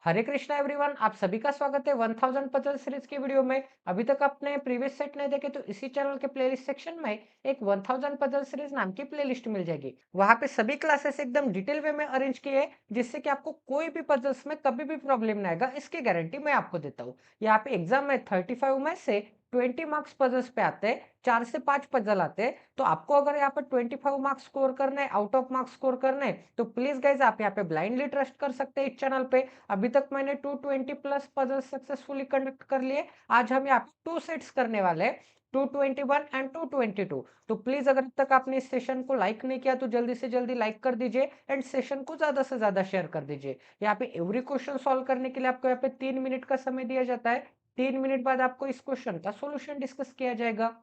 हरे Krishna everyone, आप सभी का स्वागत है 1000 पजल सीरीज की वीडियो में। अभी तक आपने प्रीवियस सेट नहीं देखे तो इसी चैनल के प्लेलिस्ट सेक्शन में एक 1000 पजल सीरीज नाम की प्लेलिस्ट मिल जाएगी। वहां पे सभी क्लासेस एकदम डिटेल वे में अरेंज किए हैं, जिससे कि आपको कोई भी पजल्स में कभी भी प्रॉब्लम नहीं आएगा, इसकी गारंटी मैं आपको देता हूँ। यहाँ पे एग्जाम में 35 में से 20 मार्क्स पजल्स पे आते हैं, 4 से 5 पजल आते हैं। तो आपको अगर यहाँ पर 25 मार्क्स स्कोर करने, आउट ऑफ मार्क्स स्कोर करने, तो प्लीज गाइज आप यहाँ पे ब्लाइंडली ट्रस्ट कर सकते हैं इस चैनल पे। अभी तक मैंने 220 प्लस पजल सक्सेसफुली कंडक्ट कर लिए। आज हम यहाँ पे 2 सेट्स करने वाले हैं, 221 एंड 222। तो प्लीज अगर अब तक आपने इस सेशन को लाइक नहीं किया तो जल्दी से जल्दी लाइक कर दीजिए एंड सेशन को ज्यादा से ज्यादा शेयर कर दीजिए। यहाँ पे एवरी क्वेश्चन सॉल्व करने के लिए आपको यहाँ पे 3 मिनट का समय दिया जाता है। 3 मिनट बाद आपको इस क्वेश्चन का सोल्यूशन डिस्कस किया जाएगा।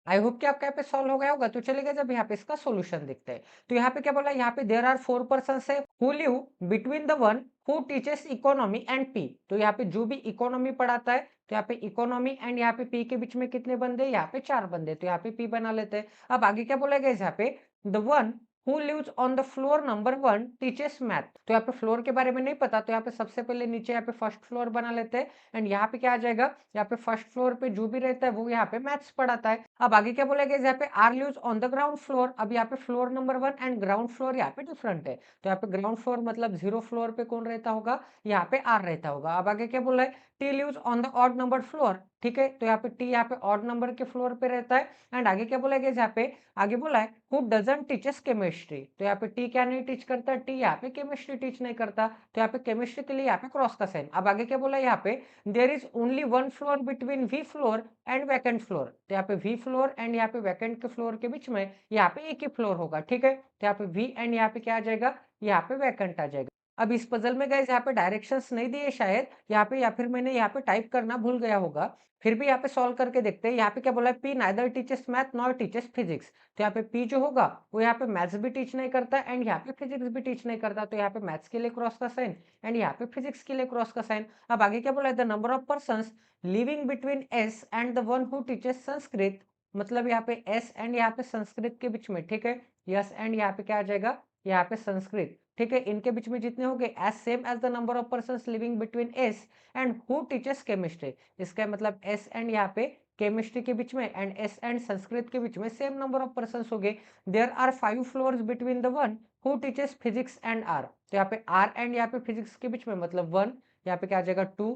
आई होप कि आपका यहाँ पे सॉल्व हो गया होगा। तो चलिए जब यहाँ पे इसका सॉल्यूशन देखते हैं। तो यहाँ पे क्या बोला, यहाँ पे देयर आर 4 पर्सन्स है who live between the one who teaches economy and P. तो यहाँ पे जो भी इकोनॉमी पढ़ाता है, तो यहाँ पे इकोनॉमी एंड यहाँ पे पी के बीच में कितने बंदे, यहाँ पे 4 बंदे। तो यहाँ पे पी बना लेते हैं। अब आगे क्या बोला गया यहाँ पे, the one who lives on the floor number 1 teaches math. तो यहाँ पे फ्लोर के बारे में नहीं पता, तो यहाँ पे सबसे पहले नीचे यहाँ पे फर्स्ट फ्लोर बना लेते हैं। एंड यहाँ पे क्या आ जाएगा, यहाँ पे फर्स्ट फ्लोर पे जो भी रहता है वो यहाँ पे मैथ्स पढ़ाता है। अब आगे क्या बोला गया, यहाँ पे R lives on the ground floor. अब यहाँ पे floor number 1 and ground floor यहाँ पे डिफरेंट है। तो यहाँ पे ग्राउंड फ्लोर मतलब 0 फ्लोर पे कौन रहता होगा, यहाँ पे आर रहता होगा। अब आगे क्या बोला है, T lives on the odd number floor. ठीक है, तो यहाँ पे टी यहाँ पे ऑड नंबर के फ्लोर पे रहता है। एंड आगे क्या बोला गया, यहाँ पे आगे बोला है हु डजंट टीचेस केमिस्ट्री। तो यहाँ पे टी क्या नहीं टीच करता, टी यहाँ पे केमिस्ट्री टीच नहीं करता। तो यहाँ पे केमिस्ट्री के लिए यहाँ पे क्रॉस का साइन। अब आगे क्या बोला है, यहाँ पे there is only one floor between V floor and vacant floor. तो यहाँ पे वी फ्लोर एंड यहाँ पे वैकेंट के फ्लोर के बीच में यहाँ पे एक ही फ्लोर होगा। ठीक है, तो यहाँ पे वी एंड यहाँ पे क्या आ जाएगा, यहाँ पे वैकेंट आ जाएगा। अब इस पजल में गाइस यहाँ पे डायरेक्शंस नहीं दिए शायद यहाँ पे, या फिर मैंने यहाँ पे टाइप करना भूल गया होगा। फिर भी यहाँ पे सॉल्व करके देखते हैं। यहाँ पे क्या बोला है, P neither teaches math nor teaches physics. तो यहाँ पे पी जो होगा वो यहाँ पे मैथ्स भी टीच नहीं करता एंड यहाँ पे फिजिक्स भी टीच नहीं करता। तो यहाँ पे मैथ्स के लिए क्रॉस का साइन एंड यहाँ पे फिजिक्स के लिए क्रॉस का साइन। अब आगे क्या बोला है, the number of person living between S and the one who teaches Sanskrit. मतलब यहाँ पे एस एंड यहाँ पे संस्कृत के बीच में, ठीक है, यस एंड यहाँ पे क्या आ जाएगा, यहाँ पे संस्कृत, ठीक है, इनके बीच में जितने हो गए as same as the number of person living between S and who teaches chemistry. इसका मतलब एस एंड यहाँ पे केमिस्ट्री के बीच में एंड एस एंड संस्कृत के बीच में सेम नंबर ऑफ पर्सन हो गए। There are 5 floors between the one who teaches physics and R. तो यहाँ पे आर एंड यहाँ पे फिजिक्स के बीच में मतलब 1, यहाँ पे क्या आ जाएगा 2,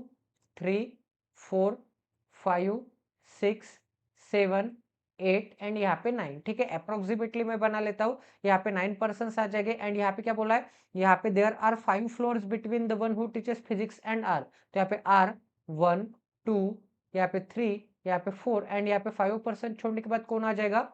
3, 4, 5, 6, 7, 8 एंड यहाँ पे 9, ठीक है। अप्रोक्सीमेटली मैं बना लेता हूँ, यहाँ पे 9 पर्सन आ जाएंगे एंड यहाँ पे क्या बोला है, यहाँ पे there are 5 floors between the one who teaches physics and R. तो यहाँ पे आर 1, 2, यहाँ पे 3, यहाँ पे 4 एंड यहाँ पे 5% छोड़ने के बाद कौन आ जाएगा,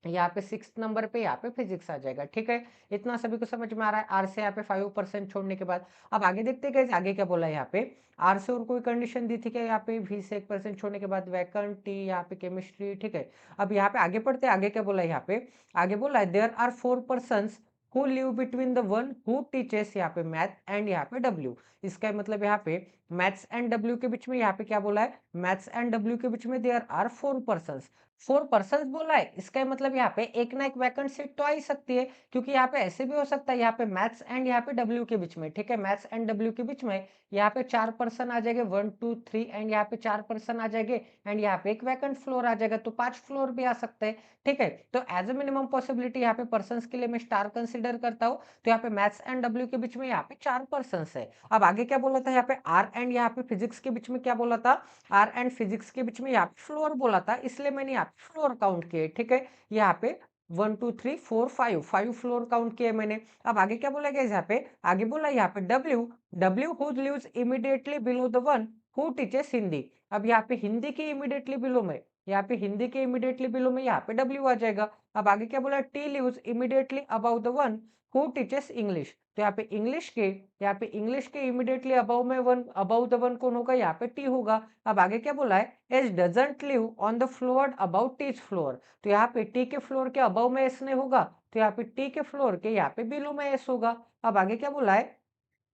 यहाँ पे 6 नंबर पे यहाँ पे फिजिक्स आ जाएगा, ठीक है। इतना सभी को समझ में आ रहा है। आर से यहाँ पे 5% छोड़ने के बाद अब आगे देखते हैं आगे क्या बोला है। यहाँ पे आर से और कोई कंडीशन दी थी क्या, यहाँ पे वी से 1% छोड़ने के बाद वैकेंट, टी यहाँ पे केमिस्ट्री, ठीक है। अब यहाँ पे आगे पढ़ते हैं, आगे क्या बोला है। यहाँ पे आगे बोला है there are 4 person who live between the one who teaches यहाँ पे मैथ एंड यहाँ पे डब्ल्यू। इसका मतलब यहाँ पे मैथ्स एंड डब्ल्यू के बीच में यहाँ पे क्या बोला है, मैथ्स एंड डब्ल्यू के बीच में देयर आर 4 पर्सन। 4 पर्सन बोला है, इसका मतलब यहाँ पे एक ना एक वैकेंट सीट तो आ ही सकती है, क्योंकि यहाँ पे ऐसे भी हो सकता है यहाँ पे मैथ्स एंड यहाँ पे डब्ल्यू के बीच में, ठीक है, मैथ्स एंड डब्ल्यू के बीच में यहाँ पे 4 पर्सन आ जाएंगे, 1, 2, 3 एंड यहाँ पे 4 पर्सन आ जाएंगे एंड यहाँ पे एक वैकेंट फ्लोर आ जाएगा, तो 5 फ्लोर भी आ सकते हैं, ठीक है। तो एज ए मिनिमम पॉसिबिलिटी यहाँ पे पर्सन के लिए मैं स्टार कंसिडर करता हूँ। तो यहाँ पे मैथ्स एंड डब्ल्यू के बीच में यहाँ पे 4 पर्सन है। अब आगे क्या बोला था, यहाँ पे आर एंड यहाँ पे फिजिक्स के बीच में क्या बोला था, आर एंड फिजिक्स के बीच में यहाँ पे फ्लोर बोला था, इसलिए मैंने यहाँ पे फ्लोर काउंट किए, ठीक है। यहाँ पे 1, 2, 3, 4, 5 फ्लोर काउंट किए मैंने। अब आगे क्या बोला गया यहाँ पे, आगे बोला यहाँ पे W, W who lives immediately below the one who teaches Hindi. अब यहाँ पे हिंदी के इमीडिएटली बिलो में, यहाँ पे हिंदी के इमीडिएटली बिलो में यहाँ पे डब्ल्यू आ जाएगा। अब आगे क्या बोला, T lives immediately about the one who teaches English. तो यहाँ पे इंग्लिश के, यहाँ पे इंग्लिश के इमीडिएटली अबाउ में वन, अबाउ द वन कौन होगा, यहाँ पे टी होगा। अब आगे क्या बोला है, S doesn't live on the floor about teach floor. तो यहाँ पे टी के फ्लोर के अबाउ में एस नहीं होगा, तो यहाँ पे टी के फ्लोर के यहाँ पे बिलो में एस होगा। अब आगे क्या बोला है,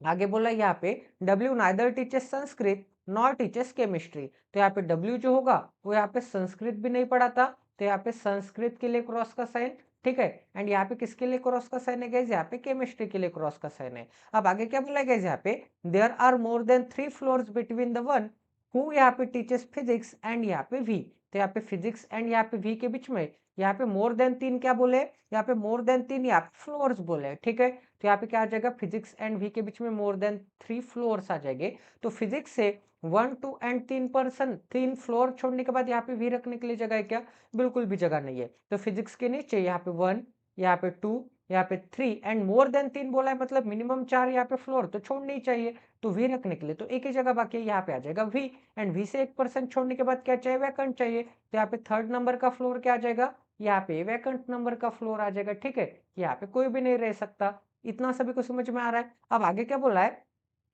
आगे बोला यहाँ पे W neither teaches Sanskrit nor teaches chemistry. तो यहाँ पे डब्ल्यू जो होगा वो यहाँ पे संस्कृत भी नहीं पढ़ाता, तो यहाँ पे संस्कृत के लिए क्रॉस का साइन, ठीक है। एंड यहाँ पे किसके लिए क्रॉस का साइन है गाइस, यहाँ पे केमिस्ट्री के लिए क्रॉस का साइन है। अब आगे क्या बोला गाइस, यहाँ पे there are more than 3 floors between the one who यहाँ पे टीचेस फिजिक्स एंड यहाँ पे वी। तो यहाँ पे फिजिक्स एंड यहाँ पे वी के बीच में यहाँ पे मोर देन 3 क्या बोले, यहाँ पे मोर देन 3 यहाँ पे फ्लोर्स बोले, ठीक है। तो यहाँ पे क्या आ जाएगा, फिजिक्स एंड वी के बीच में मोर देन 3 फ्लोर्स आ जाएंगे। तो फिजिक्स से 1, 2 एंड 3 पर्सन, 3 फ्लोर छोड़ने के बाद यहाँ पे वी रखने के लिए जगह है क्या, बिल्कुल भी जगह नहीं है। तो फिजिक्स के नीचे यहाँ पे 1, यहाँ पे 2, यहाँ पे 3 एंड मोर देन 3 बोला है, मतलब मिनिमम 4 यहाँ पे फ्लोर तो छोड़नी ही चाहिए। तो वी रखने के लिए तो एक ही जगह बाकी है, यहाँ पे आ जाएगा वी एंड वी से 1% छोड़ने के बाद क्या चाहिए, वैकेंट चाहिए। तो यहाँ पे 3rd नंबर का फ्लोर क्या आ जाएगा, यहाँ पे वैकेंट नंबर का फ्लोर आ जाएगा, ठीक है। यहाँ पे कोई भी नहीं रह सकता। इतना सभी को समझ में आ रहा है। अब आगे क्या बोला है,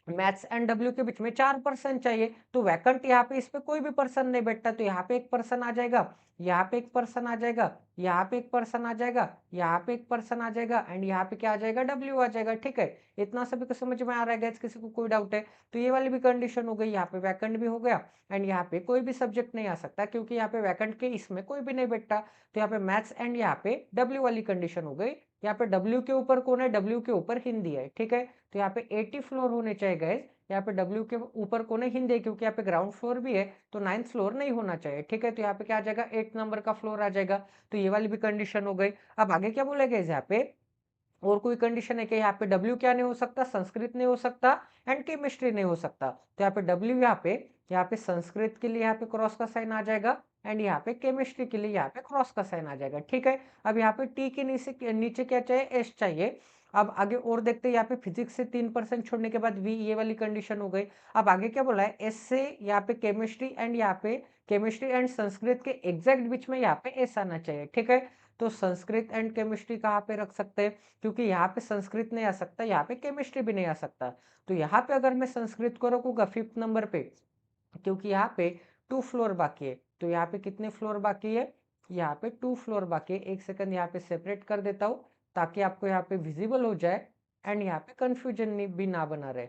मैथ्स एंड डब्ल्यू के बीच में 4 पर्सन चाहिए, तो वैकेंट यहाँ पे इस पे कोई भी पर्सन नहीं बैठता, तो यहाँ पे एक पर्सन आ जाएगा, यहाँ पे एक पर्सन आ जाएगा, यहाँ पे एक पर्सन आ जाएगा, यहाँ पे एक पर्सन आ जाएगा एंड यहाँ पे क्या आ जाएगा, डब्ल्यू आ जाएगा, ठीक है। इतना सभी को समझ में आ रहा है गाइस, किसी को कोई डाउट है तो ये वाली भी कंडीशन हो गई, यहाँ पे वैकेंट भी हो गया एंड यहाँ पे कोई भी सब्जेक्ट नहीं आ सकता, क्योंकि यहाँ पे वैकेंट के इसमें कोई भी नहीं बैठता। तो यहाँ पे मैथ्स एंड यहाँ पे डब्ल्यू वाली कंडीशन हो गई। यहाँ पे डब्ल्यू के ऊपर कौन है, डब्ल्यू के ऊपर हिंदी है, ठीक है। तो यहाँ पे 80 फ्लोर होने चाहिए गाइस, यहाँ पे डब्ल्यू के ऊपर कौन है, हिंदी है, क्योंकि यहाँ पे ग्राउंड फ्लोर भी है, तो 9th फ्लोर नहीं होना चाहिए, ठीक है। तो यहाँ पे क्या आ जाएगा, 8 नंबर का फ्लोर आ जाएगा। तो ये वाली भी कंडीशन हो गई। अब आगे क्या बोलेगा यहाँ पे, और कोई कंडीशन है कि यहाँ पे डब्ल्यू क्या नहीं हो सकता, संस्कृत नहीं हो सकता एंड केमिस्ट्री नहीं हो सकता। तो यहाँ पे डब्ल्यू यहाँ पे संस्कृत के लिए यहाँ पे क्रॉस का साइन आ जाएगा एंड यहाँ पे केमिस्ट्री के लिए यहाँ पे क्रॉस का साइन आ जाएगा, ठीक है। अब यहाँ पे टी के नीचे क्या चाहिए, एस चाहिए। अब आगे और देखते हैं, यहाँ पे फिजिक्स से 3% छोड़ने के बाद वी, ये वाली कंडीशन हो गई। अब आगे क्या बोला है, एस से यहाँ पे केमिस्ट्री एंड यहाँ पे केमिस्ट्री एंड संस्कृत के एग्जैक्ट बीच में यहाँ पे एस आना चाहिए, ठीक है। तो संस्कृत एंड केमिस्ट्री कहाँ पे रख सकते हैं, क्योंकि यहाँ पे संस्कृत नहीं आ सकता, यहाँ पे केमिस्ट्री भी नहीं आ सकता। तो यहाँ पे अगर मैं संस्कृत को रखूंगा 5th नंबर पे, क्योंकि यहाँ पे 2 फ्लोर बाकी है। तो यहाँ पे कितने फ्लोर बाकी है, यहाँ पे 2 फ्लोर बाकी है। एक सेकंड यहाँ पे सेपरेट कर देता हूँ ताकि आपको यहाँ पे विजिबल हो जाए एंड यहाँ पे कंफ्यूजन भी ना बना रहे,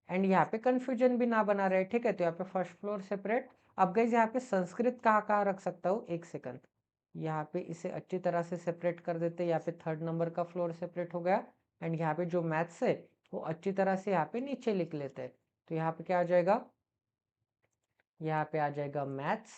एंड यहाँ पे कंफ्यूजन भी ना बना रहे, ठीक है। तो यहाँ पे फर्स्ट फ्लोर सेपरेट। अब गाइस यहाँ पे संस्कृत कहाँ कहाँ रख सकता हूँ, एक सेकंड, यहाँ पे इसे अच्छी तरह से सेपरेट कर देते हैं। यहाँ पे 3rd नंबर का फ्लोर सेपरेट हो गया, एंड यहाँ पे जो मैथ्स है वो अच्छी तरह से यहाँ पे नीचे लिख लेते हैं। तो यहाँ पे क्या आ जाएगा, यहाँ पे आ जाएगा मैथ्स,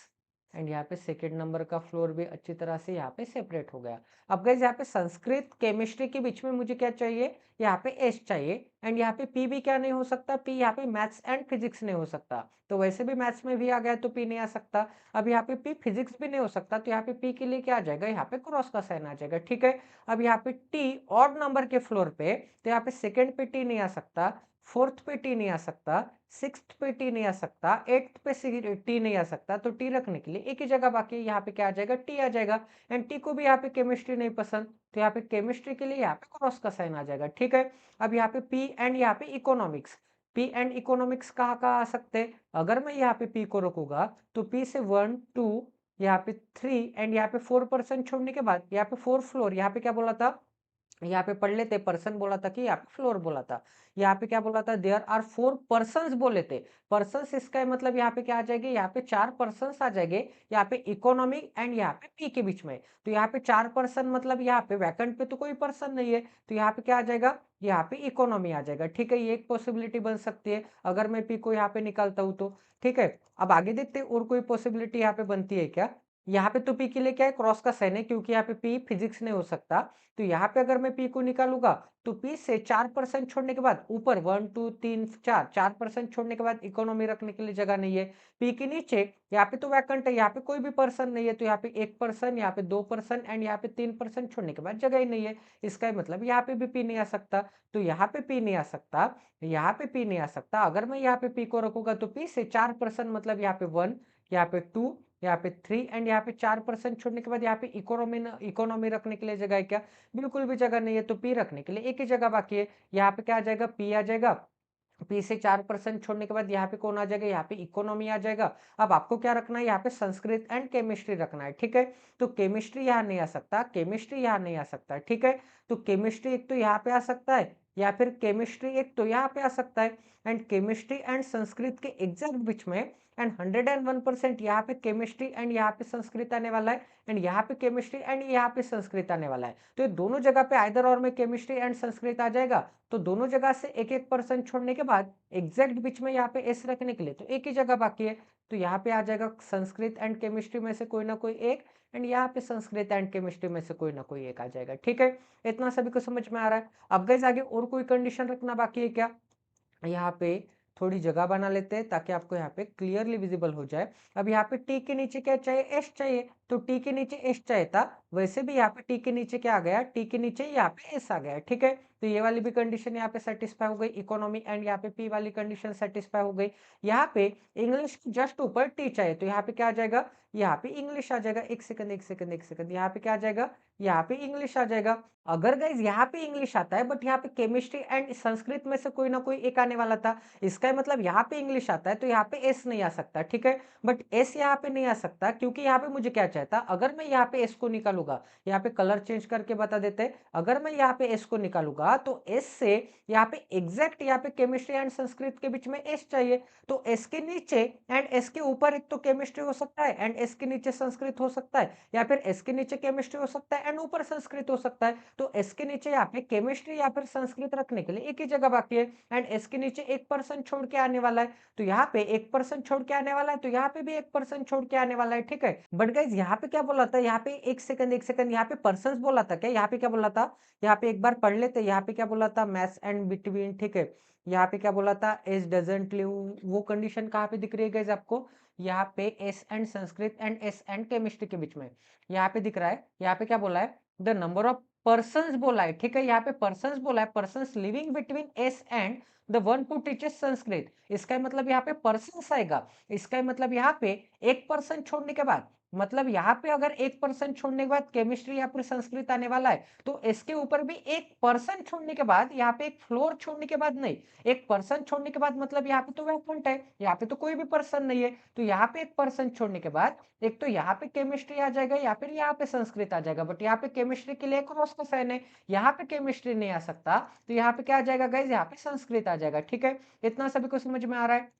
एंड यहाँ पे 2nd नंबर का फ्लोर भी अच्छी तरह से यहाँ पे सेपरेट हो गया। अब गाइस यहाँ पे संस्कृत केमिस्ट्री के बीच में मुझे क्या चाहिए, यहाँ पे एस चाहिए, एंड यहाँ पे पी भी क्या नहीं हो सकता, पी यहाँ पे मैथ्स एंड फिजिक्स नहीं हो सकता। तो वैसे भी मैथ्स में भी आ गया तो पी नहीं आ सकता। अब यहाँ पे पी फिजिक्स भी नहीं हो सकता, तो यहाँ पे पी के लिए क्या आ जाएगा, यहाँ पे क्रॉस का साइन आ जाएगा, ठीक है। अब यहाँ पे टी ऑड नंबर के फ्लोर पे, तो यहाँ पे 2nd पे टी नहीं आ सकता, 4th पे टी नहीं आ सकता, 6th पे टी नहीं आ सकता, 8th पे टी नहीं आ सकता। तो टी रखने के लिए एक ही जगह बाकी है, यहाँ पे क्या आ जाएगा, टी आ जाएगा। एंड टी को भी यहाँ पे केमिस्ट्री नहीं पसंद, तो यहाँ पे केमिस्ट्री के लिए यहाँ पे क्रॉस का साइन आ जाएगा, ठीक है। अब यहाँ पे पी एंड यहाँ पे इकोनॉमिक्स, पी एंड इकोनॉमिक्स कहाँ कहाँ आ सकते हैं, अगर मैं यहाँ पे पी को रखूंगा तो पी से 1 2 यहाँ पे 3 एंड यहाँ पे 4% छोड़ने के बाद यहाँ पे 4 फ्लोर, यहाँ पे क्या बोला था, यहाँ पे पढ़ लेते, पर्सन बोला था कि यहाँ पे फ्लोर बोला था, यहाँ पे क्या बोला था, देयर आर 4 पर्सन्स बोले थे। पर्सन्स इसका मतलब यहाँ पे क्या आ जाएंगे, यहाँ पे 4 पर्सन्स आ जाएंगे, यहाँ पे इकोनॉमी एंड यहाँ पे पी के बीच में। तो यहाँ पे 4 पर्सन मतलब यहाँ पे वैकेंट पे तो कोई पर्सन नहीं है, तो यहाँ पे क्या आ जाएगा, यहाँ पे इकोनॉमी आ जाएगा, ठीक है। ये एक पॉसिबिलिटी बन सकती है अगर मैं पी को यहाँ पे निकालता हूँ तो, ठीक है। अब आगे देखते हैं और कोई पॉसिबिलिटी यहाँ पे बनती है क्या। यहाँ पे तो पी के लिए क्या है, क्रॉस का साइन है, क्योंकि यहाँ पे पी फिजिक्स नहीं हो सकता। तो यहाँ पे अगर मैं पी को निकालूंगा तो पी से 4% छोड़ने के बाद ऊपर 1 2 3 4 4% छोड़ने के बाद इकोनॉमी रखने के लिए जगह नहीं है। पी के नीचे यहाँ पे तो वैकेंट है, यहाँ पे कोई भी पर्सन नहीं है, तो यहाँ पे 1%, यहाँ पे 2% एंड यहाँ पे 3% छोड़ने के बाद जगह ही नहीं है। इसका मतलब यहाँ पे भी पी नहीं आ सकता, तो यहाँ पे पी नहीं आ सकता, यहाँ पे पी नहीं आ सकता। अगर मैं यहाँ पे पी को रखूंगा तो पी से 4% मतलब यहाँ पे 1, यहाँ पे 2, यहाँ पे 3 एंड यहाँ पे 4% छोड़ने के बाद यहाँ पे इकोनॉमी रखने के लिए जगह है क्या, बिल्कुल भी जगह नहीं है। तो पी रखने के लिए एक ही जगह बाकी है, यहाँ पे क्या आ जाएगा, पी आ जाएगा। पी से 4% छोड़ने के बाद यहाँ पे कौन आ जाएगा, यहाँ पे इकोनॉमी आ जाएगा। अब आपको क्या रखना है, यहाँ पे संस्कृत एंड केमिस्ट्री रखना है, ठीक है। तो केमिस्ट्री यहाँ नहीं आ सकता, केमिस्ट्री यहाँ नहीं आ सकता, ठीक है। तो केमिस्ट्री एक तो यहाँ पे आ सकता है, या फिर केमिस्ट्री एक तो यहाँ पे आ सकता है। एंड केमिस्ट्री एंड संस्कृत के एग्जैक्ट बीच में एंड 101% यहाँ पे केमिस्ट्री एंड यहाँ पे संस्कृत आने वाला है, एंड यहाँ पे केमिस्ट्री एंड यहाँ पे संस्कृत आने वाला है। तो ये दोनों जगह पे आइदर और में केमिस्ट्री एंड संस्कृत आ जाएगा। तो दोनों जगह से एक एक परसेंट छोड़ने के बाद एग्जैक्ट बीच में यहाँ पे एस रखने के लिए तो एक ही जगह बाकी है। तो यहाँ पे आ जाएगा संस्कृत एंड केमिस्ट्री में से कोई ना कोई एक, एंड यहाँ पे संस्कृत एंड केमिस्ट्री में से कोई ना कोई एक आ जाएगा, ठीक है। इतना सभी को समझ में आ रहा है। अब गाइस आगे और कोई कंडीशन रखना बाकी है क्या, यहाँ पे थोड़ी जगह बना लेते हैं ताकि आपको यहाँ पे क्लियरली विजिबल हो जाए। अब यहाँ पे टी के नीचे क्या चाहिए, एस चाहिए, तो टी के नीचे एस चाहिए था, वैसे भी यहाँ पे टी के नीचे क्या आ गया, टी के नीचे यहाँ पे एस आ गया, ठीक है। तो ये वाली भी कंडीशन यहाँ पे सेटिस्फाई हो गई, इकोनॉमी एंड यहाँ पे पी वाली कंडीशन सेटिस्फाई हो गई। यहाँ पे इंग्लिश जस्ट ऊपर टी चाहिए, तो यहाँ पे क्या आ जाएगा, यहाँ पे इंग्लिश आ जाएगा। एक सेकंड एक सेकंड एक सेकंड, यहाँ पे क्या आ जाएगा, यहाँ पे इंग्लिश आ जाएगा। अगर गाइज यहाँ पे इंग्लिश आता है बट यहाँ पे केमिस्ट्री एंड संस्कृत में से कोई ना कोई एक आने वाला था, इसका मतलब यहाँ पे इंग्लिश आता है तो यहाँ पे एस नहीं आ सकता, ठीक है। बट एस यहाँ पे नहीं आ सकता क्योंकि यहाँ पे मुझे क्या चाहता, अगर मैं यहाँ पे एस को निकालूंगा, यहाँ पे कलर चेंज करके बता देते हैं, अगर मैं यहाँ पे एस को निकालूंगा तो एस से यहाँ पे एग्जैक्ट यहाँ पे केमिस्ट्री एंड संस्कृत के बीच में एस चाहिए। तो एस के नीचे एंड एस के ऊपर एक तो केमिस्ट्री हो सकता है एंड एस के नीचे संस्कृत हो सकता है, या फिर एस के नीचे केमिस्ट्री हो सकता है एंड ऊपर संस्कृत हो सकता है। तो एस के नीचे यहाँ पे केमिस्ट्री या फिर संस्कृत रखने के लिए एक ही जगह बाकी है, एंड एस के नीचे 1% छोड़ के आने वाला है, तो यहाँ पे 1% छोड़ के आने वाला है, तो यहाँ पे भी 1% छोड़ के आने वाला है, ठीक है। बट गाइज यहाँ पे क्या बोला था, यहाँ पे एक सेकंड यहाँ पे पर्सन बोला था क्या, यहाँ पे क्या बोला था, यहाँ पे एक बार पढ़ लेते, यहाँ पे क्या बोला था, मैथ्स एंड बिटवीन, ठीक है। यहाँ पे क्या बोला था, एस डजंट लिव, वो कंडीशन कहाँ पे दिख रही है गाइज आपको, यहाँ पे S and Sanskrit and S and chemistry के बीच में यहाँ पे दिख रहा है। यहाँ पे क्या बोला है, द नंबर ऑफ पर्सन्स बोला है, ठीक है। यहाँ पे पर्सन्स बोला है, persons living between S and the one who teaches Sanskrit. इसका मतलब यहाँ पे पर्सन्स आएगा। इसका मतलब यहाँ पे एक पर्सन छोड़ने के बाद, मतलब यहाँ पे अगर एक पर्सन छोड़ने के बाद केमिस्ट्री या फिर संस्कृत आने वाला है, तो इसके ऊपर भी एक पर्सन छोड़ने के बाद, यहाँ पे एक फ्लोर छोड़ने के बाद नहीं, एक पर्सन छोड़ने के बाद मतलब यहाँ पे तो वैकेंट है, यहाँ पे तो कोई भी पर्सन नहीं है, तो यहाँ पे एक पर्सन छोड़ने के बाद एक तो यहाँ पे केमिस्ट्री आ जाएगा या फिर यहाँ पे संस्कृत आ जाएगा, बट यहाँ पे केमिस्ट्री के लिए क्रॉस का साइन है, यहाँ पे केमिस्ट्री नहीं आ सकता, तो यहाँ पे क्या आ जाएगा गाइज, यहाँ पे संस्कृत आ जाएगा। ठीक है, इतना सभी को समझ में आ रहा है?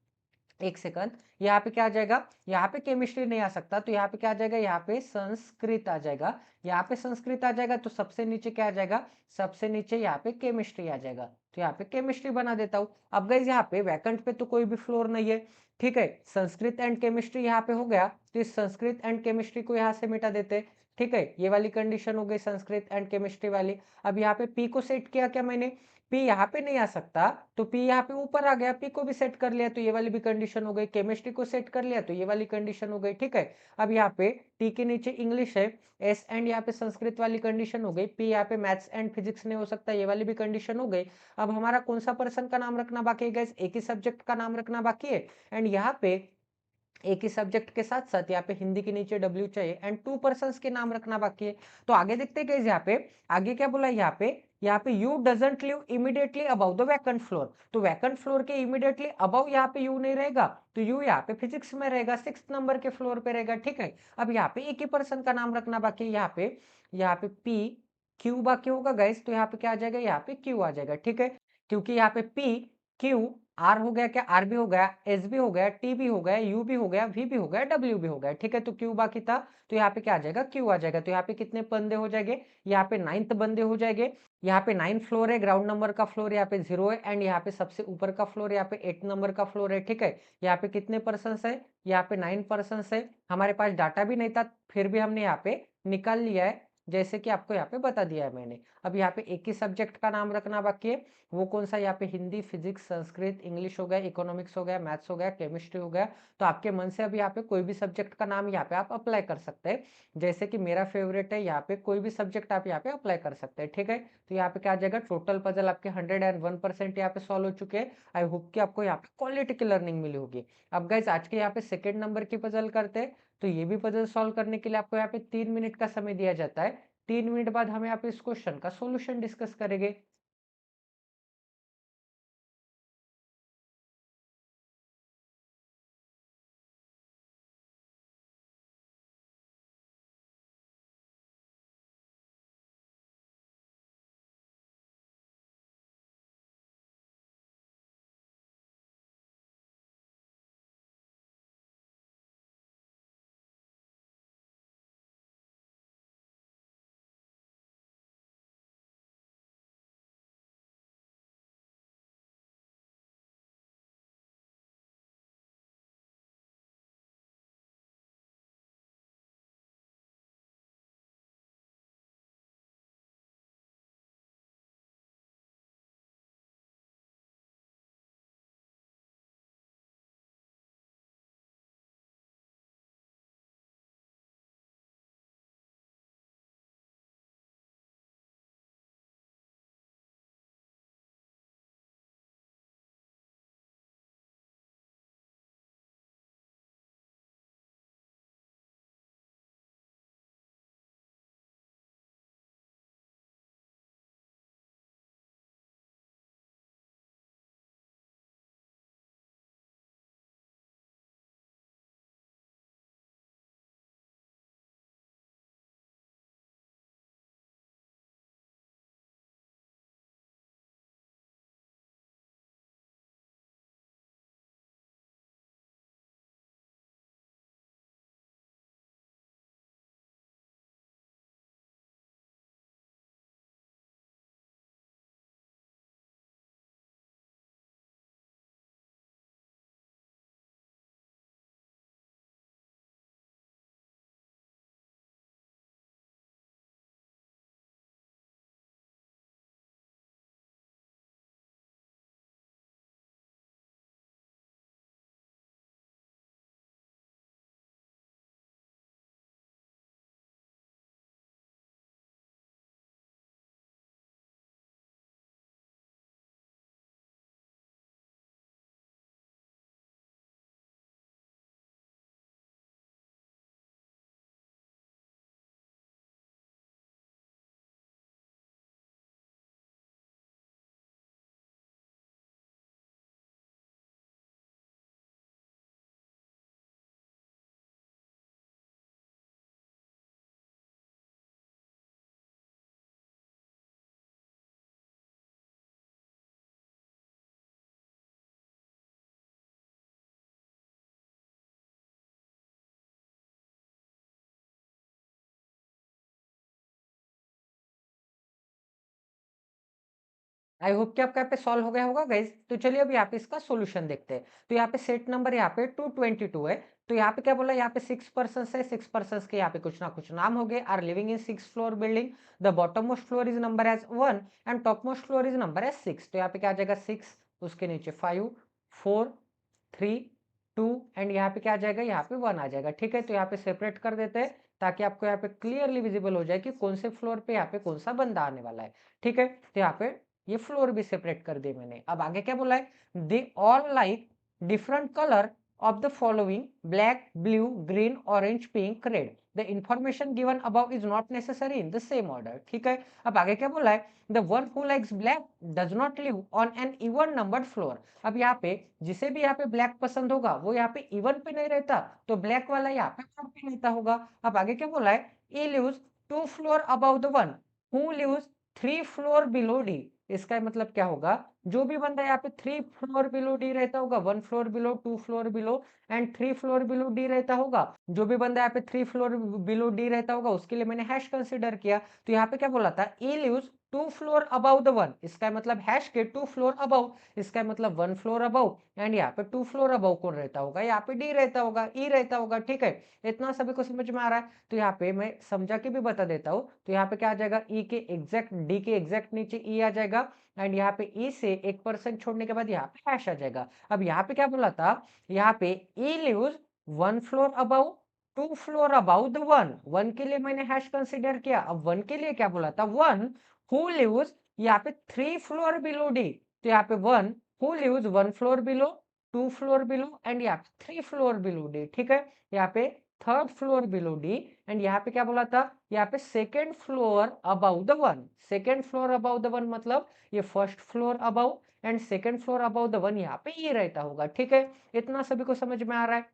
एक सेकंड, यहाँ पे क्या आ जाएगा, यहाँ पे केमिस्ट्री नहीं आ सकता, तो यहाँ पे क्या आ जाएगा, यहाँ पे संस्कृत आ जाएगा। यहाँ पे संस्कृत आ जाएगा तो सबसे नीचे क्या आ जाएगा, सबसे नीचे यहाँ पे केमिस्ट्री आ जाएगा, तो यहाँ पे केमिस्ट्री बना देता हूँ। अब गाइस यहाँ पे वैकेंट पे तो कोई भी फ्लोर नहीं है। ठीक है, संस्कृत एंड केमिस्ट्री यहाँ पे हो गया, तो इस संस्कृत एंड केमिस्ट्री को यहाँ से मिटा देते। ठीक है, ये वाली कंडीशन हो गई संस्कृत एंड केमिस्ट्री वाली। अब यहाँ पे पी को सेट किया क्या मैंने, पी यहाँ पे नहीं आ सकता, तो पी यहाँ पे ऊपर आ गया, पी को भी सेट कर लिया, तो ये वाली भी कंडीशन हो गई। केमिस्ट्री को सेट कर लिया, तो ये वाली कंडीशन हो गई। ठीक है, अब यहाँ पे टी के नीचे इंग्लिश है, एस एंड यहाँ पे संस्कृत वाली कंडीशन हो गई, पी यहाँ पे मैथ्स एंड फिजिक्स नहीं हो सकता, ये वाली भी कंडीशन हो गई। अब हमारा कौन सा पर्सन का नाम रखना बाकी है गाइस, एक ही सब्जेक्ट का नाम रखना बाकी है, एंड यहाँ पे एक ही सब्जेक्ट के साथ साथ यहाँ पे हिंदी के नीचे डब्ल्यू चाहिए, एंड टू पर्संस के नाम रखना बाकी है। तो आगे देखते हैं गाइस, यहाँ पे आगे क्या बोला, यहाँ पे you doesn't live immediately about the vacant floor, तो वैकेंट फ्लोर के इमीडिएटली अबाउ यहाँ पे यू नहीं रहेगा, तो यू यहाँ पे फिजिक्स में रहेगा, 6 नंबर के फ्लोर पे रहेगा। ठीक है, अब यहाँ पे एक ही पर्सन का नाम रखना बाकी है, यहाँ पे पी क्यू बाकी होगा गाइस, तो यहाँ पे क्या आ जाएगा, यहाँ पे क्यू आ जाएगा। ठीक है, क्योंकि यहाँ पे पी क्यू आर हो गया, क्या आर भी हो गया, एस भी हो गया, टी भी हो गया, यू भी हो गया, वी भी हो गया, डब्ल्यू भी हो गया। ठीक है, तो क्यू बाकी था, तो यहाँ पे क्या आ जाएगा, क्यू आ जाएगा। तो यहाँ पे कितने बंदे हो जाएंगे, यहाँ पे 9th बंदे हो जाएंगे। यहाँ पे 9 फ्लोर है, ग्राउंड नंबर का फ्लोर यहाँ पे 0 है, एंड यहाँ पे सबसे ऊपर का फ्लोर यहाँ पे 8 नंबर का फ्लोर है। ठीक है, यहाँ पे कितने पर्सन है, यहाँ पे 9 पर्सन है। हमारे पास डाटा भी नहीं था, फिर भी हमने यहाँ पे निकाल लिया है, जैसे कि आपको यहाँ पे बता दिया है मैंने। अब यहाँ पे एक ही सब्जेक्ट का नाम रखना बाकी है, वो कौन सा, यहाँ पे हिंदी, फिजिक्स, संस्कृत, इंग्लिश हो गया, इकोनॉमिक्स हो गया, मैथ्स हो गया, केमिस्ट्री हो गया। तो आपके मन से अभी यहाँ पे कोई भी सब्जेक्ट का नाम यहाँ पे आप अप्लाई कर सकते हैं, जैसे कि मेरा फेवरेट है, यहाँ पे कोई भी सब्जेक्ट आप यहाँ पे अप्लाई कर सकते हैं। ठीक है, तो यहाँ पे क्या आ जाएगा, टोटल पजल आपके 101% यहाँ पे सॉल्व हो चुके हैं। आई होप कि आपको यहाँ पे क्वालिटी की लर्निंग मिली होगी। अब गाइज आज के यहाँ पे सेकेंड नंबर की पजल करते हैं, तो ये भी पजल सॉल्व करने के लिए आपको यहाँ पे 3 मिनट का समय दिया जाता है। 3 मिनट बाद हम यहाँ पे इस क्वेश्चन का सोल्यूशन डिस्कस करेंगे। आई होप कि आपका यहाँ पे सॉल्व हो गया होगा गाइज। तो चलिए अब यहाँ पे इसका सॉल्यूशन देखते हैं। तो यहाँ पे सेट नंबर यहाँ पे 222 है। तो यहाँ पे क्या बोला, यहाँ पे 6 पर्सन है, 6 पर्सन के यहाँ पे कुछ ना कुछ नाम हो गए। Are living in 6 floor building, the bottom most floor is number as 1 and top most floor is number as 6। तो यहाँ पे क्या आ जाएगा 6, उसके नीचे 5, 4, 3, 2 एंड यहाँ पे क्या आ जाएगा, यहाँ पे 1 आ जाएगा। ठीक है, तो यहाँ पे सेपरेट कर देते हैं ताकि आपको यहाँ पे क्लियरली विजिबल हो जाए कि कौन से फ्लोर पे यहाँ पे कौन सा बंदा आने वाला है। ठीक है, तो यहाँ पे ये फ्लोर भी सेपरेट कर दिए मैंने। अब आगे क्या बोला है, they all like different colour of the following black, blue, green, orange, pink, red. The information given above is not necessary in the same order. ठीक है, अब आगे क्या बोला है, the one who likes black does not live on an even numbered floor. अब यहाँ पे जिसे भी यहाँ पे ब्लैक पसंद होगा वो यहाँ पे इवन पे नहीं रहता, तो ब्लैक वाला यहाँ पे ऑड पे रहता होगा। अब आगे क्या बोला है, E lives 2 floor above the one who lives 3 floor below D. इसका मतलब क्या होगा, जो भी बंदा यहाँ पे 3 फ्लोर बिलो डी रहता होगा, 1 floor below, 2 floor below and 3 floor below D रहता होगा, जो भी बंदा यहाँ पे 3 फ्लोर बिलो डी रहता होगा उसके लिए मैंने हैश कंसीडर किया। तो यहाँ पे क्या बोला था, E lives 2 floor above the one, इसका मतलब हैश के 2 फ्लोर अबव, इसका मतलब 1 फ्लोर अबव एंड यहाँ पे 2 फ्लोर अबव कौन रहता होगा, यहाँ पे डी रहता होगा, ई रहता होगा। ठीक है, इतना सभी को समझ में आ रहा है। तो यहाँ पे मैं समझा के भी बता देता हूँ। तो यहाँ पे क्या आ जाएगा, ई के एग्जैक्ट, डी के एग्जैक्ट नीचे ई आ जाएगा एंड यहाँ पे ई से 1% छोड़ने के बाद यहाँ पे हैश आ जाएगा। अब यहाँ पे क्या बोला था, यहाँ पे E lives 1 floor above, 2 floor above the one, one के लिए मैंने हैश कंसीडर किया। अब वन के लिए क्या बोला था, वन हु लिव्स यहाँ पे 3 फ्लोर बिलो डी। तो यहाँ पे one who lives 1 floor below, 2 floor below and यहाँ पे 3 फ्लोर बिलो डी। ठीक है, यहाँ पे 3rd floor below D and यहाँ पे क्या बोला था, यहाँ पे 2nd floor above the one. 2nd floor above the one मतलब ये 1st floor above and 2nd floor above the one यहाँ पे ये रहता होगा। ठीक है, इतना सभी को समझ में आ रहा है।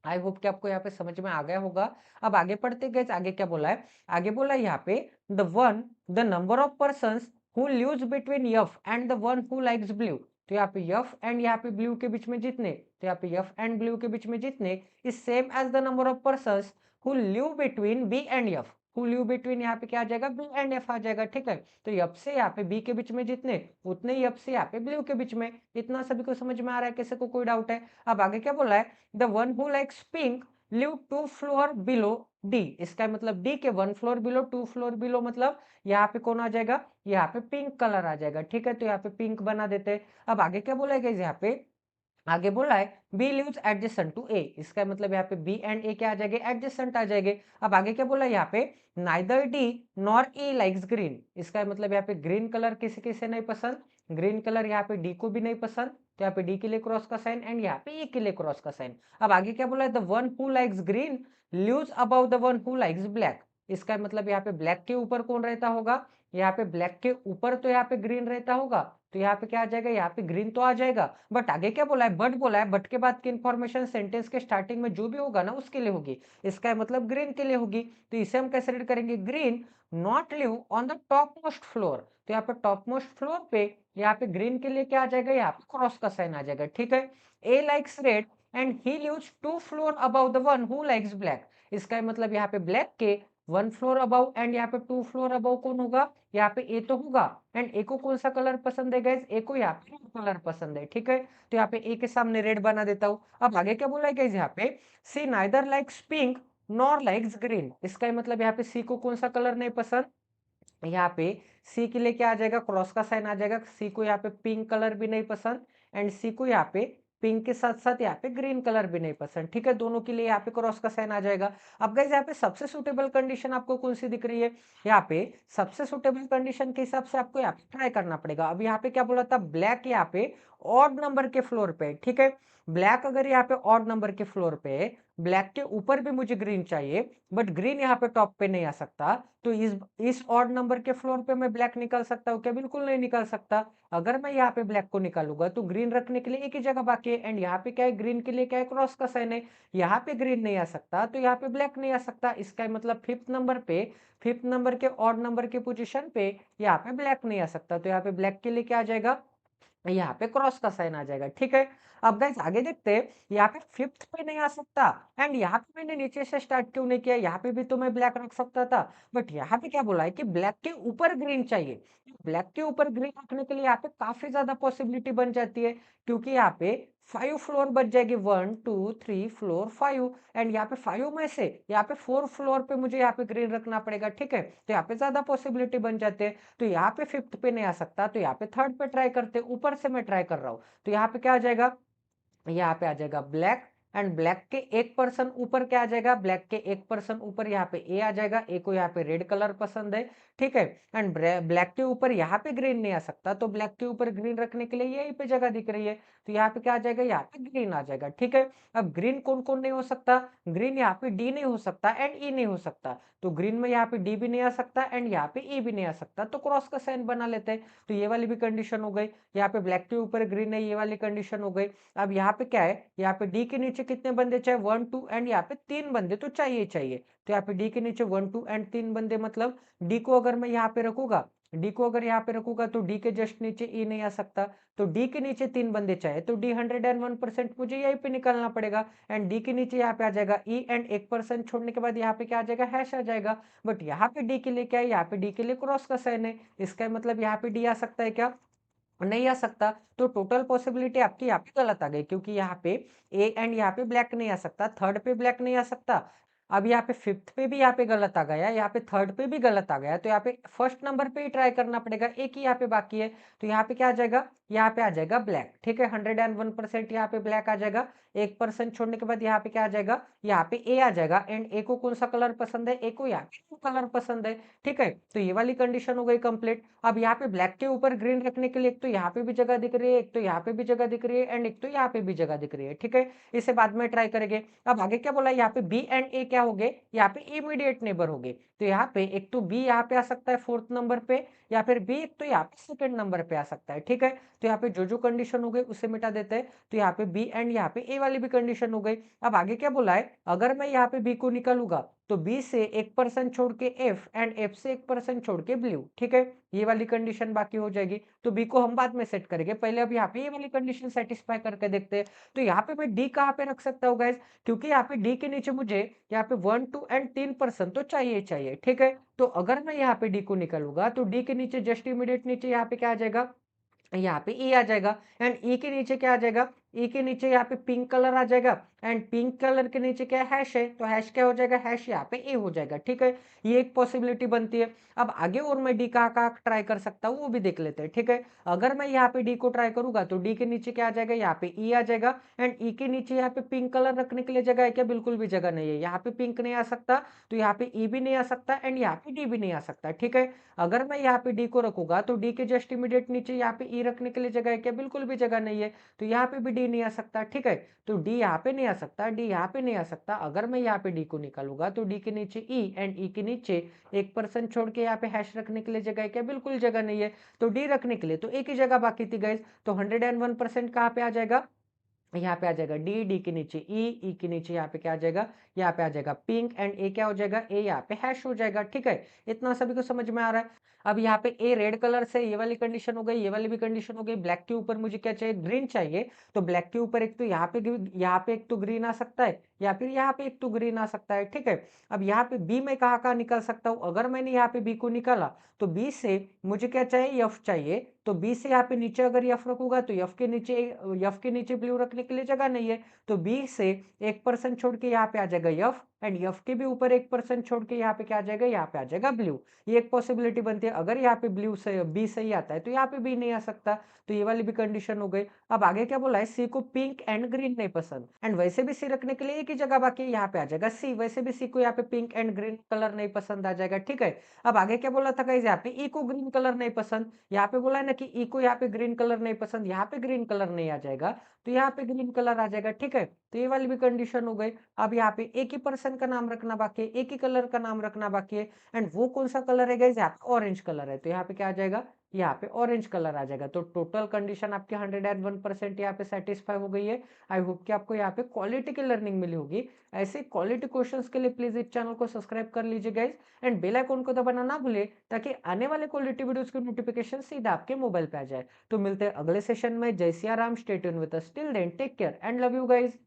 आई होप कि आपको यहाँ पे समझ में आ गया होगा। अब आगे पढ़ते गए, आगे क्या बोला है, आगे बोला है यहाँ पे the one the number of persons who lives between F and the one who likes blue. तो यहाँ पे यफ एंड यहाँ पे ब्लू के बीच में जितने, तो यहाँ पे यफ एंड ब्लू के बीच में जितने is same as the number of persons who live between B and F. Who live between यहाँ पे क्या आ जाएगा, बी एंड एफ आ जाएगा। ठीक है, तो यफ से यहाँ पे बी के बीच में जितने उतने यफ से यहाँ पे ब्लू के बीच में। इतना सभी को समझ में आ रहा है, किसी को कोई डाउट है? अब आगे क्या बोला है, the one who likes pink live 2 floor below D. इसका मतलब डी के 1 फ्लोर बिलो, 2 फ्लोर बिलो मतलब यहाँ पे कौन आ जाएगा, यहाँ पे पिंक कलर आ जाएगा। ठीक है, तो यहाँ पे पिंक बना देते हैं। अब आगे क्या बोला है यहाँ पे, आगे बोला है बी लिव्स एडजेसेंट टू ए। इसका मतलब यहाँ पे बी एंड ए क्या आ जाएंगे, एडजेसेंट आ जाएंगे। अब आगे क्या बोला है यहाँ पे, नाइदर डी नॉर ई लाइक्स ग्रीन। इसका मतलब यहाँ पे ग्रीन कलर किसी किसी नहीं पसंद, ग्रीन कलर यहाँ पे डी को भी नहीं पसंद, तो यहाँ पे डी के लिए क्रॉस का साइन एंड यहाँ पे ई के लिए क्रॉस का साइन। अब आगे क्या बोला है, the one who likes green lives above the one who likes black. इसका मतलब यहाँ पे ब्लैक के ऊपर कौन रहता होगा, यहाँ पे ब्लैक के ऊपर तो यहाँ पे ग्रीन रहता होगा, तो यहाँ पे क्या आ जाएगा, यहाँ पे ग्रीन तो आ जाएगा। बट आगे क्या बोला है, बट बोला है, बट के बाद की इंफॉर्मेशन सेंटेंस के स्टार्टिंग में जो भी होगा ना उसके लिए होगी। इसका मतलब ग्रीन के लिए होगी। तो इसे हम कैसे रीड करेंगे, green not live on the top most floor. तो यहाँ पे टॉप मोस्ट फ्लोर पे यहाँ पे ग्रीन के लिए क्या आ जाएगा, यहाँ पे क्रॉस का साइन आ जाएगा। ठीक है, A likes red and he lives 2 floor above the one who likes black. इसका मतलब यहाँ पे ब्लैक के 1 फ्लोर अबव एंड यहाँ पे 2 फ्लोर अबव कौन होगा, यहाँ पे ए तो होगा एंड ए को कौन सा कलर पसंद है गाइस, ए को यहाँ पे रेड कलर पसंद है। ठीक है, तो यहाँ पे ए के सामने रेड बना देता हूँ। अब आगे क्या बोला है गाइस, यहाँ पे C neither likes pink nor likes green. इसका मतलब यहाँ पे सी को कौन सा कलर नहीं पसंद, यहाँ पे सी के लिए क्या आ जाएगा, क्रॉस का साइन आ जाएगा। सी को यहाँ पे पिंक कलर भी नहीं पसंद एंड सी को यहाँ पे पिंक के साथ साथ यहाँ पे ग्रीन कलर भी नहीं पसंद। ठीक है, दोनों के लिए यहाँ पे क्रॉस का साइन आ जाएगा। अब गाइस यहाँ पे सबसे सुटेबल कंडीशन आपको कौन सी दिख रही है, यहाँ पे सबसे सुटेबल कंडीशन के हिसाब से आपको यहाँ पे ट्राई करना पड़ेगा। अब यहाँ पे क्या बोला था, ब्लैक यहाँ पे ऑड नंबर के फ्लोर पे। ठीक है, ब्लैक अगर यहाँ पे ऑड नंबर के फ्लोर पे, ब्लैक के ऊपर भी मुझे ग्रीन चाहिए बट ग्रीन यहाँ पे टॉप पे नहीं आ सकता, तो इस ऑड नंबर के फ्लोर पे मैं ब्लैक निकाल सकता हूँ क्या, बिल्कुल नहीं निकाल सकता। अगर मैं यहाँ पे ब्लैक को निकालूंगा तो ग्रीन रखने के लिए एक ही जगह बाकी है एंड यहाँ पे क्या है, ग्रीन के लिए क्या है, क्रॉस का साइन है। यहाँ पे ग्रीन नहीं आ सकता तो यहाँ पे ब्लैक नहीं आ सकता। इसका मतलब फिफ्थ नंबर के ऑड नंबर के पोजीशन पे यहाँ पे ब्लैक नहीं आ सकता, तो यहाँ पे ब्लैक के लिए क्या आ जाएगा, यहाँ पे क्रॉस का साइन आ जाएगा, ठीक है। अब गाइस आगे देखते हैं, यहाँ पे फिफ्थ पे नहीं आ सकता एंड यहाँ पे मैंने नीचे से स्टार्ट क्यों नहीं किया, यहाँ पे भी तो मैं ब्लैक रख सकता था, बट यहाँ पे क्या बोला है कि ब्लैक के ऊपर ग्रीन चाहिए। ब्लैक के ऊपर ग्रीन रखने के लिए यहाँ पे काफी ज्यादा पॉसिबिलिटी बन जाती है, क्योंकि यहाँ पे 5 फ्लोर बच जाएगी, 1 2 3 फ्लोर 5, एंड यहाँ पे 5 में से यहाँ पे 4 फ्लोर पे मुझे यहाँ पे ग्रीन रखना पड़ेगा, ठीक है। तो यहाँ पे ज्यादा पॉसिबिलिटी बन जाते हैं, तो यहाँ पे फिफ्थ पे नहीं आ सकता, तो यहाँ पे थर्ड पे ट्राई करते, ऊपर से मैं ट्राई कर रहा हूँ। तो यहाँ पे क्या आ जाएगा, यहाँ पे आ जाएगा ब्लैक, एंड ब्लैक के 1% ऊपर क्या आ जाएगा, ब्लैक के 1% ऊपर यहाँ पे ए आ जाएगा, ए को यहाँ पे रेड कलर पसंद है, ठीक है। एंड ब्लैक के ऊपर यहाँ पे ग्रीन नहीं आ सकता, तो ब्लैक के ऊपर ग्रीन रखने के लिए यहीं पे जगह दिख रही है, तो यहाँ पे क्या आ जाएगा, यहाँ पे ग्रीन आ जाएगा, ठीक है। अब ग्रीन कौन कौन नहीं हो सकता, ग्रीन यहाँ पे डी नहीं हो सकता एंड ई नहीं हो सकता, तो ग्रीन में यहाँ पे डी भी नहीं आ सकता एंड यहाँ पे ई भी नहीं आ सकता, तो क्रॉस का साइन बना लेते हैं। तो ये वाली भी कंडीशन हो गई, यहाँ पे ब्लैक के ऊपर ग्रीन है, ये वाली कंडीशन हो गई। अब यहाँ पे क्या है, यहाँ पे डी के नीचे कितने बंदे चाहिए, 1 2 एंड यहाँ पे 3 बंदे तो चाहिए ही चाहिए। तो यहाँ पे डी के नीचे 1 2 एंड 3 बंदे, मतलब डी को अगर मैं यहाँ पे रखूंगा, डी को अगर यहाँ पे रखूंगा तो डी के जस्ट नीचे ई नहीं आ सकता, तो डी के नीचे 3 बंदे चाहिए, तो डी 101% मुझे यहीं पे निकालना पड़ेगा, एंड डी के नीचे यहाँ पे आ जाएगा ई, एंड 1% छोड़ने के बाद यहाँ पे क्या आ जाएगा, हैश आ जाएगा। बट यहाँ पे डी के लिए क्या है, यहाँ पे डी के लिए क्रॉस का साइन है, इसका मतलब यहाँ पे डी आ सकता है क्या, नहीं आ सकता। तो टोटल पॉसिबिलिटी आपकी यहाँ पे गलत आ गई, क्योंकि यहाँ पे ए एंड यहाँ पे ब्लैक नहीं आ सकता, थर्ड पे ब्लैक नहीं आ सकता। अब यहाँ पे फिफ्थ पे भी यहाँ पे गलत आ गया, यहाँ पे थर्ड पे भी गलत आ गया, तो यहाँ पे फर्स्ट नंबर पे ही ट्राई करना पड़ेगा, एक ही यहाँ पे बाकी है, तो यहाँ पे क्या आ जाएगा, यहाँ पे आ जाएगा ब्लैक, ठीक है। 101% यहाँ पे ब्लैक आ जाएगा, 1% छोड़ने के बाद यहाँ पे क्या आ जाएगा, यहाँ पे ए आ जाएगा, एंड ए को कौन सा कलर पसंद है, ए को यहाँ पे कलर पसंद है, ठीक है। तो ये वाली कंडीशन हो गई कंप्लीट। अब यहाँ पे ब्लैक के ऊपर ग्रीन रखने के लिए एक तो यहाँ पे भी जगह दिख रही है, एक तो यहाँ पे भी जगह दिख रही है, एंड एक तो यहाँ पे भी जगह दिख रही है, ठीक है। इसे बाद में ट्राई करेंगे। अब आगे क्या बोला, यहाँ पे बी एंड ए क्या हो गए, यहाँ पे इमीडिएट नेबर हो गए, तो यहाँ पे एक तो बी यहाँ पे आ सकता है फोर्थ नंबर पे, या फिर बी एक तो यहाँ पे सेकंड नंबर पे आ सकता है, ठीक है। तो यहाँ पे जो जो कंडीशन हो गई उसे मिटा देते हैं, तो यहाँ पे बी एंड यहाँ पे ए वाली भी कंडीशन हो गई। अब आगे क्या बोला है, अगर मैं यहाँ पे बी को निकालूंगा तो बी से 1% छोड़ के एफ, एंड एफ से 1% छोड़ के ब्लू, ठीक है। ये वाली कंडीशन बाकी हो जाएगी, तो बी को हम बाद में सेट करेंगे, पहले अब यहाँ पे ये वाली कंडीशन सेटिस्फाई करके देखते हैं। तो यहाँ पे मैं डी कहाँ पे रख सकता हूँ गाइज, क्योंकि यहाँ पे डी के नीचे मुझे यहाँ पे 1 2 एंड 3% तो चाहिए ही चाहिए, ठीक है। तो अगर मैं यहाँ पे डी को निकालूंगा तो डी के नीचे जस्ट इमीडिएट नीचे यहाँ पे क्या आ जाएगा, यहाँ पे ई आ जाएगा, एंड ई के नीचे क्या आ जाएगा, ई के नीचे यहाँ पे पिंक कलर आ जाएगा, एंड पिंक कलर के नीचे क्या हैश है, तो हैश क्या हो जाएगा, हैश यहाँ पे ए हो जाएगा, ठीक है। ये एक पॉसिबिलिटी बनती है। अब आगे और मैं डी कहाँ कहाँ ट्राई कर सकता हूँ वो भी देख लेते हैं, ठीक है। अगर मैं यहाँ पे डी को ट्राई करूंगा तो डी के नीचे क्या आ जाएगा, यहाँ पे ई आ जाएगा, एंड ई के नीचे यहाँ पे पिंक कलर रखने के लिए जगह है क्या, बिल्कुल भी जगह नहीं है, यहाँ पे पिंक नहीं आ सकता, तो यहाँ पे ई भी नहीं आ सकता एंड यहाँ पे डी भी नहीं आ सकता, ठीक है। अगर मैं यहाँ पे डी को रखूंगा तो डी के जस्ट इमीडिएट नीचे यहाँ पे ई रखने के लिए जगह है क्या, बिल्कुल भी जगह नहीं है, तो यहाँ पे भी डी नहीं आ सकता, ठीक है। तो डी यहाँ पे नहीं आ सकता, डी यहाँ पे नहीं आ सकता। अगर मैं यहाँ पे डी को निकालूंगा तो डी के नीचे ई, एंड ई के नीचे 1% छोड़ के यहाँ पे हैश रखने के लिए जगह है क्या, बिल्कुल जगह नहीं है, तो डी रखने के लिए तो एक ही जगह बाकी थी गाइज, तो 101% कहाँ पे आ जाएगा, यहाँ पे आ जाएगा डी, डी के नीचे ई, ई के नीचे यहाँ पे क्या आ जाएगा, यहाँ पे आ जाएगा पिंक, एंड ए क्या हो जाएगा, ए यहाँ पे हैश हो जाएगा, ठीक है। इतना सभी को समझ में आ रहा है। अब यहाँ पे ए रेड कलर से, ये वाली कंडीशन हो गई, ये वाली भी कंडीशन हो गई। ब्लैक के ऊपर मुझे क्या चाहिए, ग्रीन चाहिए, तो ब्लैक के ऊपर एक तो यहाँ पे एक तो ग्रीन आ सकता है, या फिर यहाँ पे एक तो ग्रीन आ सकता है, ठीक है। अब यहाँ पे बी में कहाँ कहाँ निकाल सकता हूँ, अगर मैंने यहाँ पे बी को निकाला तो बी से मुझे क्या चाहिए, एफ चाहिए, तो बी से यहाँ पे नीचे अगर एफ रखूंगा तो एफ के नीचे ब्लू रखने के लिए जगह नहीं है, तो बी से 1% छोड़ के यहाँ पे आ जाएगा एफ, एंड एफ के भी ऊपर 1% छोड़ के यहाँ पे क्या आ जाएगा, यहाँ पे आ जाएगा ब्लू। ये एक पॉसिबिलिटी बनती है, अगर यहाँ पे ब्लू से बी सही आता है तो यहाँ पे बी नहीं आ सकता, तो ये वाली भी कंडीशन हो गई। अब आगे क्या बोला है, सी को पिंक एंड ग्रीन नहीं पसंद, एंड वैसे भी सी रखने के लिए एक ही जगह बाकी है, यहाँ पे आ जाएगा सी, वैसे भी सी को यहाँ पे पिंक एंड ग्रीन कलर नहीं पसंद आ जाएगा, ठीक है। अब आगे क्या बोला था गाइस, यहाँ पे ई को ग्रीन कलर नहीं पसंद, यहाँ पे बोला है ना कि ई को यहाँ पे ग्रीन कलर नहीं पसंद, यहाँ पे ग्रीन कलर नहीं आ जाएगा, तो यहाँ पे ग्रीन कलर आ जाएगा, ठीक है। तो ये वाली भी कंडीशन हो गई। अब यहाँ पे एक ही पर्सन का नाम रखना बाकी है, एक ही कलर का नाम रखना बाकी है, एंड वो कौन सा कलर है गाइस, यहाँ पे ऑरेंज कलर है, तो यहाँ पे क्या आ जाएगा, यहाँ पे ऑरेंज कलर आ जाएगा। तो टोटल कंडीशन आपकी 101% यहाँ पे सेटिस्फाई हो गई है। आई होप कि आपको यहाँ पे क्वालिटी की लर्निंग मिली होगी। ऐसे क्वालिटी क्वेश्चंस के लिए प्लीज इस चैनल को सब्सक्राइब कर लीजिए गाइज, एंड बेल आइकन को दबाना ना भूले ताकि आने वाले क्वालिटी वीडियोस की नोटिफिकेशन सीधा आपके मोबाइल पे आ जाए। तो मिलते हैं अगले सेशन में। Jai Siya Ram, stay tune with us, till then take care and love you guys.